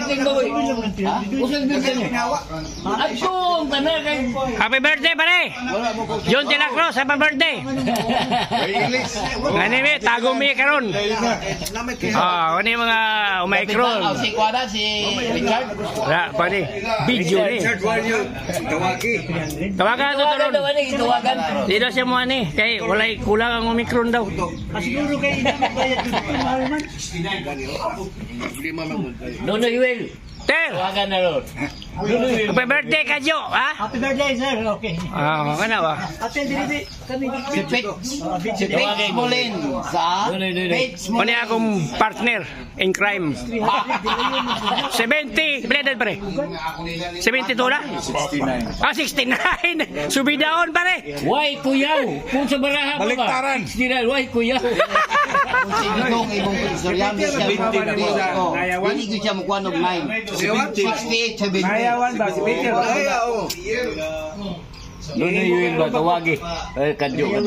birthday ba boy? Usag birthday mo. Action kana kay. Happy birthday pare. John De La Cruz, happy birthday. Ngani mi tago mi karon. Kani mga Omicron. Si Kuada si Richard. Ra pare. Video ni. Tawagan to karon. Tawagan. Dito siya mo ani kay walay kulang ang Omicron daw. Siguro kay bayad dito mahal man. Nono Yuel. Ter. Tawagan na ron. Happy birthday ka Jo, ha? Happy birthday sir. Okay. Kana ba? Ate dili kami Si Pete Molin sa Pete Mani akong partner in crime. 70, blended pare. 72 na? 69. 69. Subidaon pare. Why kuyaw? Kung sa baraha pa ba? Baliktaran. Why kuyaw? Itong ibong Soriano siya hindi ko siya makuha ng 9 68, 70 Nayawan ba si Peter? Nono Yuel ba tawagi? Kadyo.